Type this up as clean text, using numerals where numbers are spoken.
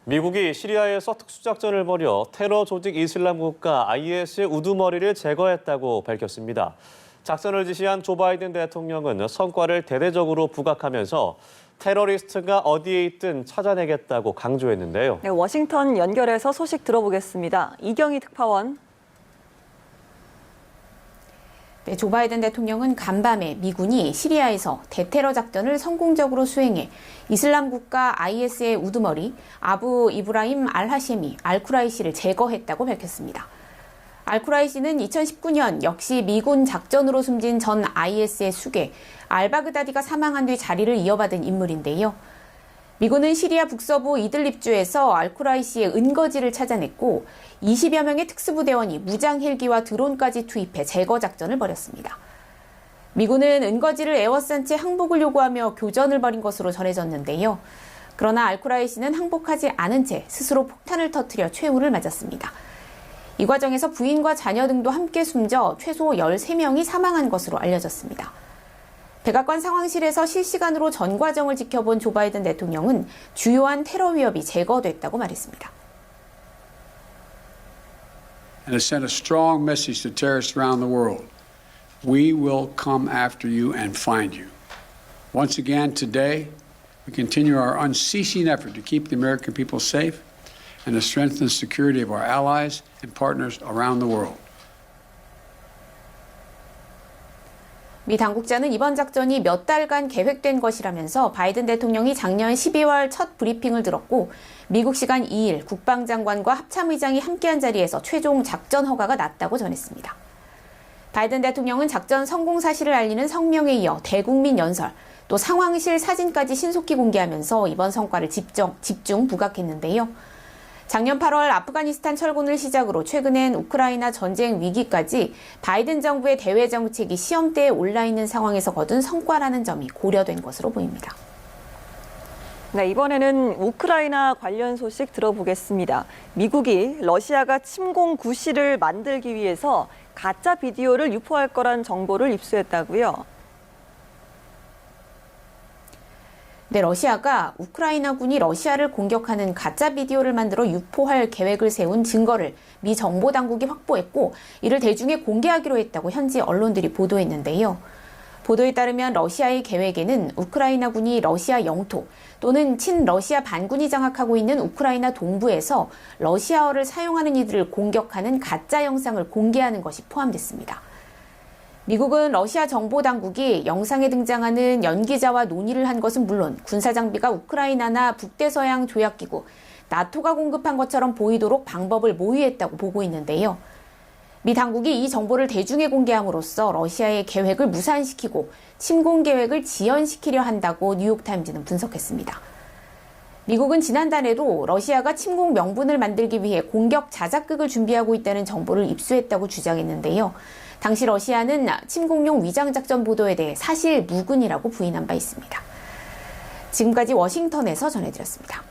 미국이 시리아에서 특수작전을 벌여 테러 조직 이슬람 국가 IS의 우두머리를 제거했다고 밝혔습니다. 작전을 지시한 조 바이든 대통령은 성과를 대대적으로 부각하면서 테러리스트가 어디에 있든 찾아내겠다고 강조했는데요. 네, 워싱턴 연결해서 소식 들어보겠습니다. 이경희 특파원. 네, 조 바이든 대통령은 간밤에 미군이 시리아에서 대테러 작전을 성공적으로 수행해 이슬람 국가 IS의 우두머리 아부 이브라임 알하셰미 알쿠라이시를 제거했다고 밝혔습니다. 알쿠라이시는 2019년 역시 미군 작전으로 숨진 전 IS의 수괴 알바그다디가 사망한 뒤 자리를 이어받은 인물인데요. 미군은 시리아 북서부 이들립주에서 알쿠라이시의 은거지를 찾아냈고 20여 명의 특수부대원이 무장 헬기와 드론까지 투입해 제거 작전을 벌였습니다. 미군은 은거지를 에워싼 채 항복을 요구하며 교전을 벌인 것으로 전해졌는데요. 그러나 알쿠라이시는 항복하지 않은 채 스스로 폭탄을 터뜨려 최후를 맞았습니다. 이 과정에서 부인과 자녀 등도 함께 숨져 최소 13명이 사망한 것으로 알려졌습니다. 백악관 상황실에서 실시간으로 전 과정을 지켜본 조 바이든 대통령은 주요한 테러 위협이 제거됐다고 말했습니다. And has sent a strong message to terrorists around the world. We will come after you and find you. Once again today, we continue our unceasing effort to keep the American people safe and to strengthen the security of our allies and partners around the world. 미 당국자는 이번 작전이 몇 달간 계획된 것이라면서 바이든 대통령이 작년 12월 첫 브리핑을 들었고 미국 시간 2일 국방장관과 합참의장이 함께한 자리에서 최종 작전 허가가 났다고 전했습니다. 바이든 대통령은 작전 성공 사실을 알리는 성명에 이어 대국민 연설, 또 상황실 사진까지 신속히 공개하면서 이번 성과를 집중 부각했는데요. 작년 8월 아프가니스탄 철군을 시작으로 최근엔 우크라이나 전쟁 위기까지 바이든 정부의 대외 정책이 시험대에 올라 있는 상황에서 거둔 성과라는 점이 고려된 것으로 보입니다. 네, 이번에는 우크라이나 관련 소식 들어보겠습니다. 미국이 러시아가 침공 구실을 만들기 위해서 가짜 비디오를 유포할 거란 정보를 입수했다고요. 네, 러시아가 우크라이나군이 러시아를 공격하는 가짜 비디오를 만들어 유포할 계획을 세운 증거를 미 정보당국이 확보했고 이를 대중에 공개하기로 했다고 현지 언론들이 보도했는데요. 보도에 따르면 러시아의 계획에는 우크라이나군이 러시아 영토 또는 친러시아 반군이 장악하고 있는 우크라이나 동부에서 러시아어를 사용하는 이들을 공격하는 가짜 영상을 공개하는 것이 포함됐습니다. 미국은 러시아 정보당국이 영상에 등장하는 연기자와 논의를 한 것은 물론 군사장비가 우크라이나나 북대서양 조약기구, 나토가 공급한 것처럼 보이도록 방법을 모의했다고 보고 있는데요. 미 당국이 이 정보를 대중에 공개함으로써 러시아의 계획을 무산시키고 침공 계획을 지연시키려 한다고 뉴욕타임즈는 분석했습니다. 미국은 지난달에도 러시아가 침공 명분을 만들기 위해 공격 자작극을 준비하고 있다는 정보를 입수했다고 주장했는데요. 당시 러시아는 침공용 위장작전 보도에 대해 사실 무근이라고 부인한 바 있습니다. 지금까지 워싱턴에서 전해드렸습니다.